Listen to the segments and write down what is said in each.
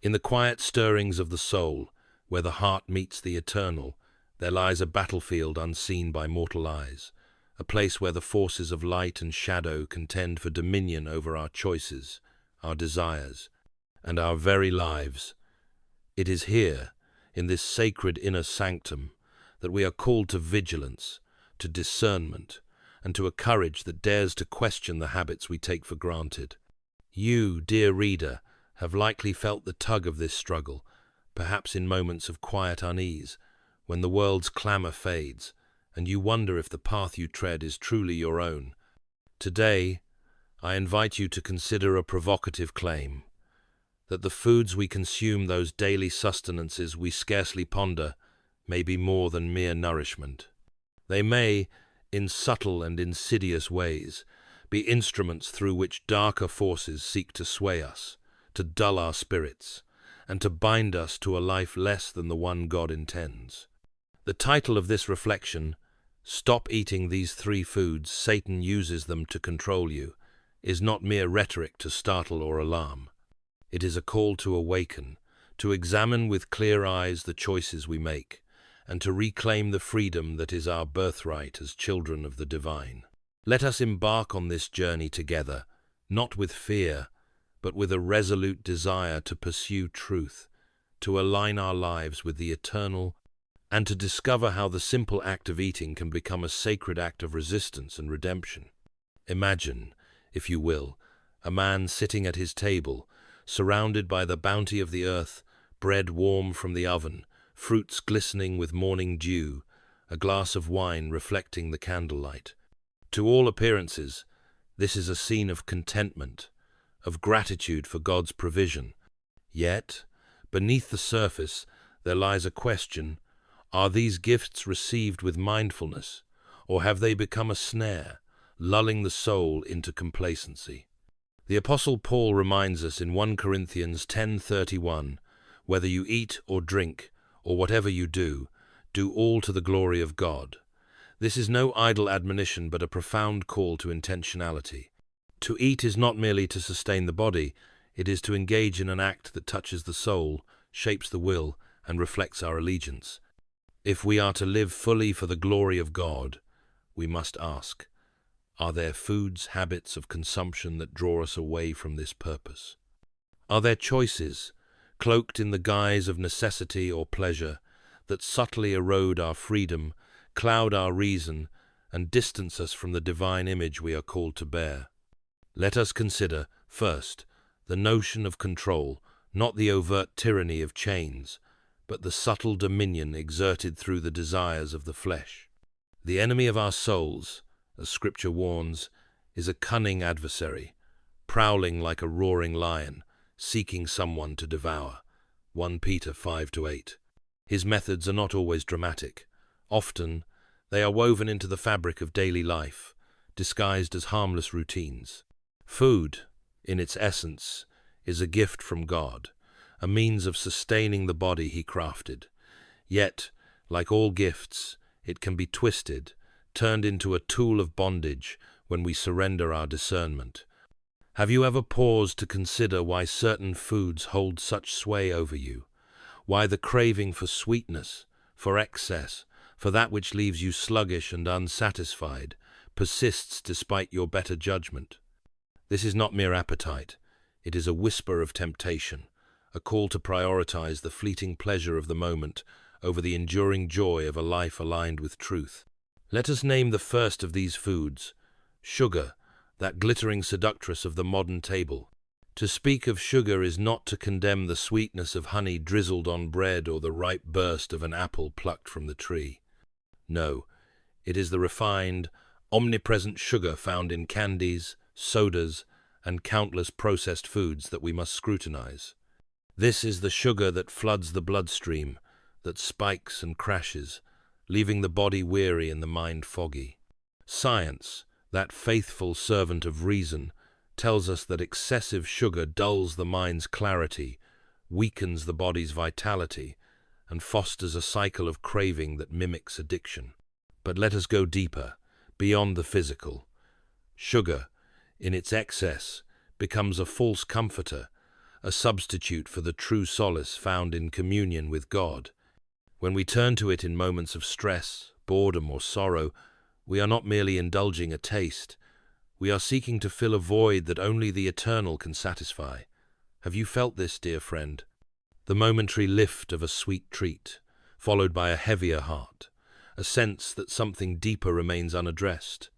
In the quiet stirrings of the soul, where the heart meets the eternal, there lies a battlefield unseen by mortal eyes, a place where the forces of light and shadow contend for dominion over our choices, our desires, and our very lives. It is here, in this sacred inner sanctum, that we are called to vigilance, to discernment, and to a courage that dares to question the habits we take for granted. You, dear reader, have likely felt the tug of this struggle, perhaps in moments of quiet unease, when the world's clamour fades, and you wonder if the path you tread is truly your own. Today, I invite you to consider a provocative claim, that the foods we consume, those daily sustenances we scarcely ponder, may be more than mere nourishment. They may, in subtle and insidious ways, be instruments through which darker forces seek to sway us, to dull our spirits, and to bind us to a life less than the one God intends. The title of this reflection, "Stop Eating These Three Foods, Satan Uses Them to Control You," is not mere rhetoric to startle or alarm. It is a call to awaken, to examine with clear eyes the choices we make, and to reclaim the freedom that is our birthright as children of the divine. Let us embark on this journey together, not with fear, but with a resolute desire to pursue truth, to align our lives with the eternal, and to discover how the simple act of eating can become a sacred act of resistance and redemption. Imagine, if you will, a man sitting at his table, surrounded by the bounty of the earth, bread warm from the oven, fruits glistening with morning dew, a glass of wine reflecting the candlelight. To all appearances, this is a scene of contentment, of gratitude for God's provision. Yet, beneath the surface, there lies a question: are these gifts received with mindfulness, or have they become a snare, lulling the soul into complacency? The Apostle Paul reminds us in 1 Corinthians 10:31, "Whether you eat or drink, or whatever you do, do all to the glory of God." This is no idle admonition, but a profound call to intentionality. To eat is not merely to sustain the body, it is to engage in an act that touches the soul, shapes the will, and reflects our allegiance. If we are to live fully for the glory of God, we must ask, are there foods, habits of consumption that draw us away from this purpose? Are there choices, cloaked in the guise of necessity or pleasure, that subtly erode our freedom, cloud our reason, and distance us from the divine image we are called to bear? Let us consider, first, the notion of control, not the overt tyranny of chains, but the subtle dominion exerted through the desires of the flesh. The enemy of our souls, as Scripture warns, is a cunning adversary, prowling like a roaring lion, seeking someone to devour. 1 Peter 5-8. His methods are not always dramatic. Often, they are woven into the fabric of daily life, disguised as harmless routines. Food, in its essence, is a gift from God, a means of sustaining the body He crafted. Yet, like all gifts, it can be twisted, turned into a tool of bondage when we surrender our discernment. Have you ever paused to consider why certain foods hold such sway over you? Why the craving for sweetness, for excess, for that which leaves you sluggish and unsatisfied, persists despite your better judgment? This is not mere appetite. It is a whisper of temptation, a call to prioritize the fleeting pleasure of the moment over the enduring joy of a life aligned with truth. Let us name the first of these foods: sugar, that glittering seductress of the modern table. To speak of sugar is not to condemn the sweetness of honey drizzled on bread or the ripe burst of an apple plucked from the tree. No, it is the refined, omnipresent sugar found in candies, sodas, and countless processed foods that we must scrutinize. This is the sugar that floods the bloodstream, that spikes and crashes, leaving the body weary and the mind foggy. Science, that faithful servant of reason, tells us that excessive sugar dulls the mind's clarity, weakens the body's vitality, and fosters a cycle of craving that mimics addiction. But let us go deeper, beyond the physical. Sugar, in its excess, becomes a false comforter, a substitute for the true solace found in communion with God. When we turn to it in moments of stress, boredom, or sorrow, we are not merely indulging a taste. We are seeking to fill a void that only the eternal can satisfy. Have you felt this, dear friend? The momentary lift of a sweet treat, followed by a heavier heart, a sense that something deeper remains unaddressed.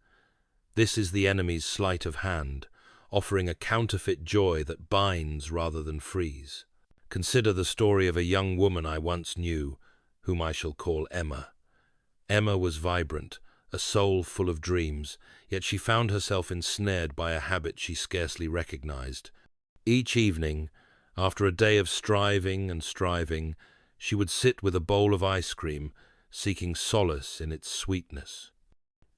This is the enemy's sleight of hand, offering a counterfeit joy that binds rather than frees. Consider the story of a young woman I once knew, whom I shall call Emma. Emma was vibrant, a soul full of dreams, yet she found herself ensnared by a habit she scarcely recognized. Each evening, after a day of striving and striving, she would sit with a bowl of ice cream, seeking solace in its sweetness.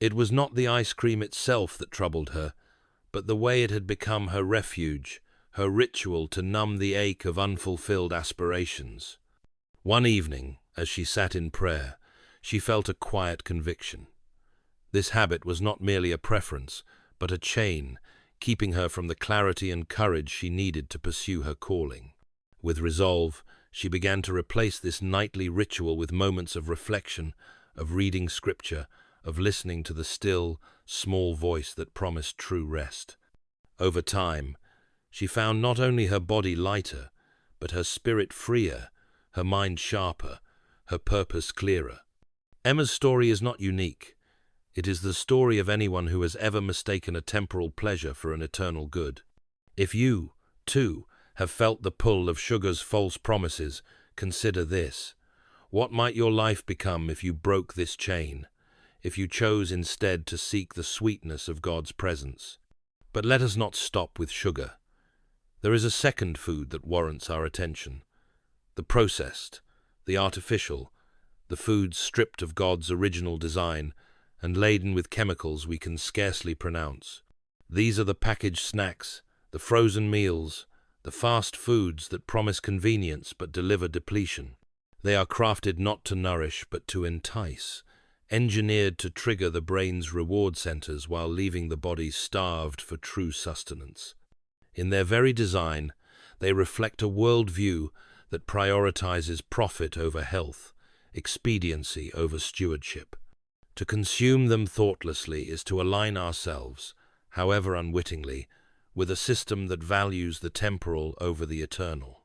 It was not the ice cream itself that troubled her, but the way it had become her refuge, her ritual to numb the ache of unfulfilled aspirations. One evening, as she sat in prayer, she felt a quiet conviction. This habit was not merely a preference, but a chain, keeping her from the clarity and courage she needed to pursue her calling. With resolve, she began to replace this nightly ritual with moments of reflection, of reading scripture, of listening to the still, small voice that promised true rest. Over time, she found not only her body lighter, but her spirit freer, her mind sharper, her purpose clearer. Emma's story is not unique. It is the story of anyone who has ever mistaken a temporal pleasure for an eternal good. If you, too, have felt the pull of sugar's false promises, consider this. What might your life become if you broke this chain, if you chose instead to seek the sweetness of God's presence? But let us not stop with sugar. There is a second food that warrants our attention. The processed, the artificial, the foods stripped of God's original design and laden with chemicals we can scarcely pronounce. These are the packaged snacks, the frozen meals, the fast foods that promise convenience but deliver depletion. They are crafted not to nourish but to entice, engineered to trigger the brain's reward centers while leaving the body starved for true sustenance. In their very design, they reflect a worldview that prioritizes profit over health, expediency over stewardship. To consume them thoughtlessly is to align ourselves, however unwittingly, with a system that values the temporal over the eternal.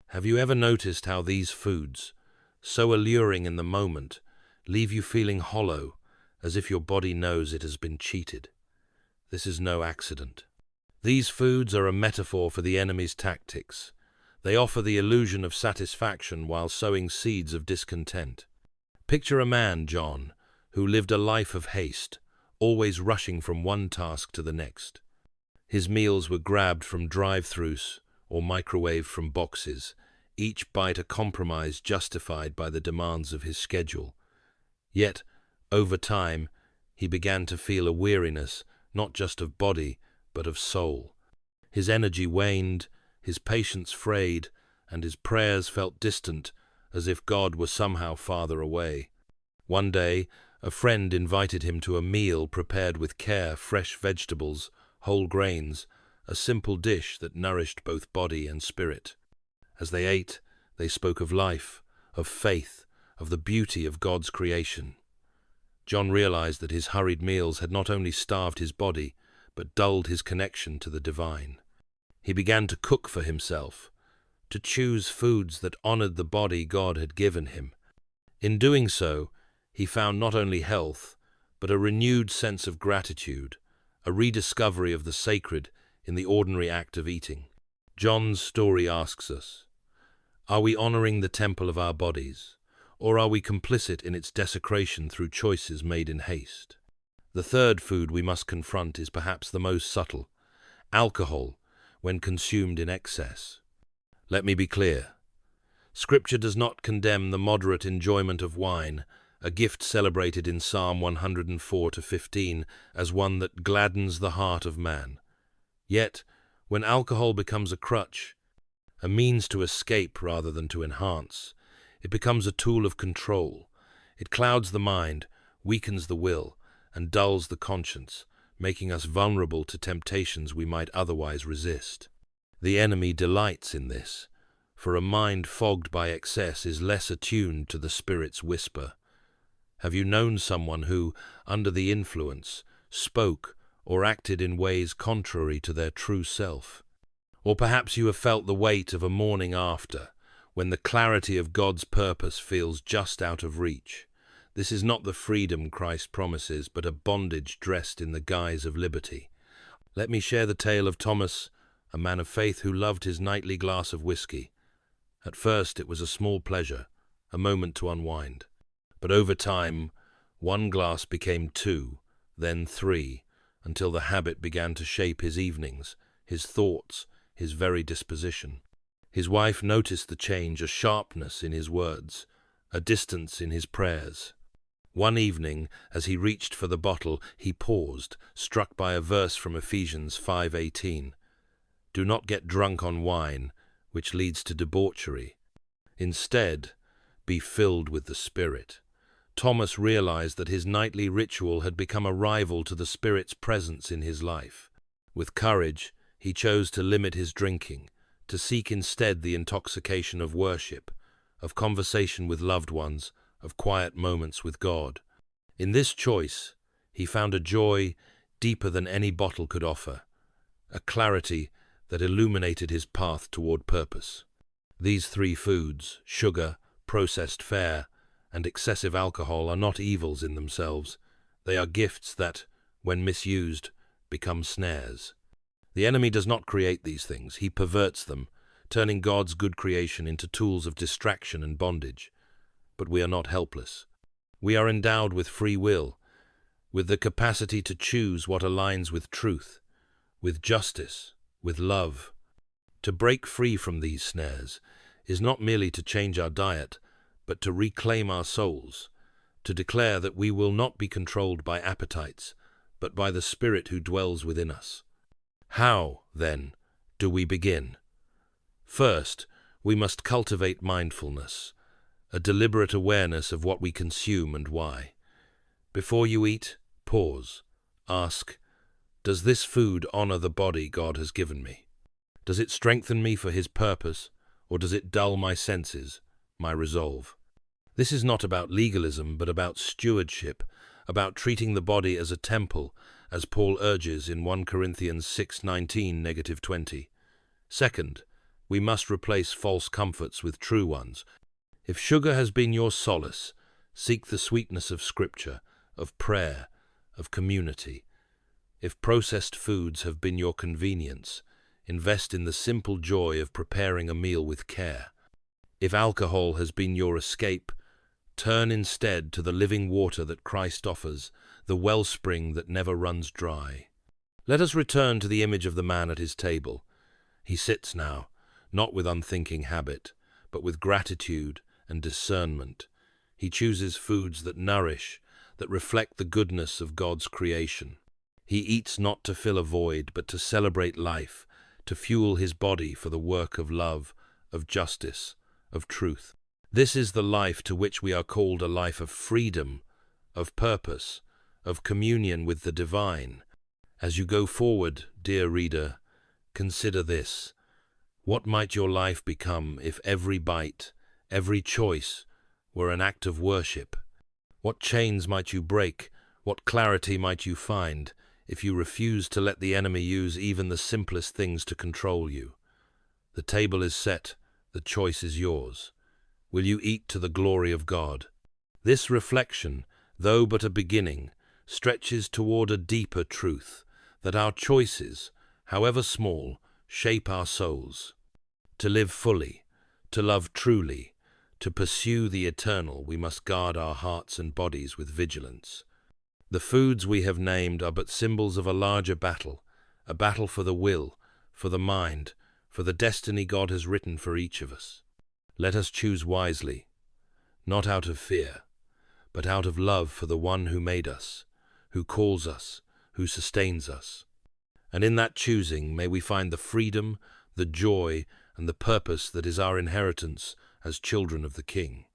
Have you ever noticed how these foods, so alluring in the moment, leave you feeling hollow, as if your body knows it has been cheated? This is no accident. These foods are a metaphor for the enemy's tactics. They offer the illusion of satisfaction while sowing seeds of discontent. Picture a man, John, who lived a life of haste, always rushing from one task to the next. His meals were grabbed from drive-thrus or microwaved from boxes, each bite a compromise justified by the demands of his schedule. Yet, over time, he began to feel a weariness, not just of body, but of soul. His energy waned, his patience frayed, and his prayers felt distant, as if God were somehow farther away. One day, a friend invited him to a meal prepared with care, fresh vegetables, whole grains, a simple dish that nourished both body and spirit. As they ate, they spoke of life, of faith, of the beauty of God's creation. John realized that his hurried meals had not only starved his body, but dulled his connection to the divine. He began to cook for himself, to choose foods that honored the body God had given him. In doing so, he found not only health, but a renewed sense of gratitude, a rediscovery of the sacred in the ordinary act of eating. John's story asks us, are we honoring the temple of our bodies, or are we complicit in its desecration through choices made in haste? The third food we must confront is perhaps the most subtle: alcohol, when consumed in excess. Let me be clear. Scripture does not condemn the moderate enjoyment of wine, a gift celebrated in Psalm 104-15 as one that gladdens the heart of man. Yet, when alcohol becomes a crutch, a means to escape rather than to enhance, it becomes a tool of control. It clouds the mind, weakens the will, and dulls the conscience, making us vulnerable to temptations we might otherwise resist. The enemy delights in this, for a mind fogged by excess is less attuned to the Spirit's whisper. Have you known someone who, under the influence, spoke or acted in ways contrary to their true self? Or perhaps you have felt the weight of a morning after, when the clarity of God's purpose feels just out of reach. This is not the freedom Christ promises, but a bondage dressed in the guise of liberty. Let me share the tale of Thomas, a man of faith who loved his nightly glass of whiskey. At first it was a small pleasure, a moment to unwind. But over time, one glass became two, then three, until the habit began to shape his evenings, his thoughts, his very disposition. His wife noticed the change, a sharpness in his words, a distance in his prayers. One evening, as he reached for the bottle, he paused, struck by a verse from Ephesians 5:18. Do not get drunk on wine, which leads to debauchery. Instead, be filled with the Spirit. Thomas realized that his nightly ritual had become a rival to the Spirit's presence in his life. With courage, he chose to limit his drinking, to seek instead the intoxication of worship, of conversation with loved ones, of quiet moments with God. In this choice, he found a joy deeper than any bottle could offer, a clarity that illuminated his path toward purpose. These three foods, sugar, processed fare, and excessive alcohol, are not evils in themselves. They are gifts that, when misused, become snares. The enemy does not create these things, he perverts them, turning God's good creation into tools of distraction and bondage. But we are not helpless. We are endowed with free will, with the capacity to choose what aligns with truth, with justice, with love. To break free from these snares is not merely to change our diet, but to reclaim our souls, to declare that we will not be controlled by appetites, but by the Spirit who dwells within us. How, then, do we begin? First, we must cultivate mindfulness, a deliberate awareness of what we consume and why. Before you eat, pause. Ask, does this food honor the body God has given me? Does it strengthen me for His purpose, or does it dull my senses, my resolve? This is not about legalism, but about stewardship, about treating the body as a temple, as Paul urges in 1 Corinthians 6:19-20. Second, we must replace false comforts with true ones. If sugar has been your solace, seek the sweetness of Scripture, of prayer, of community. If processed foods have been your convenience, invest in the simple joy of preparing a meal with care. If alcohol has been your escape, turn instead to the living water that Christ offers, the wellspring that never runs dry. Let us return to the image of the man at his table. He sits now, not with unthinking habit, but with gratitude and discernment. He chooses foods that nourish, that reflect the goodness of God's creation. He eats not to fill a void, but to celebrate life, to fuel his body for the work of love, of justice, of truth. This is the life to which we are called, a life of freedom, of purpose, of communion with the divine. As you go forward, dear reader, consider this. What might your life become if every bite, every choice, were an act of worship? What chains might you break? What clarity might you find if you refuse to let the enemy use even the simplest things to control you? The table is set, the choice is yours. Will you eat to the glory of God? This reflection, though but a beginning, stretches toward a deeper truth, that our choices, however small, shape our souls. To live fully, to love truly, to pursue the eternal, we must guard our hearts and bodies with vigilance. The foods we have named are but symbols of a larger battle, a battle for the will, for the mind, for the destiny God has written for each of us. Let us choose wisely, not out of fear, but out of love for the one who made us, who calls us, who sustains us. And in that choosing may we find the freedom, the joy, and the purpose that is our inheritance as children of the King.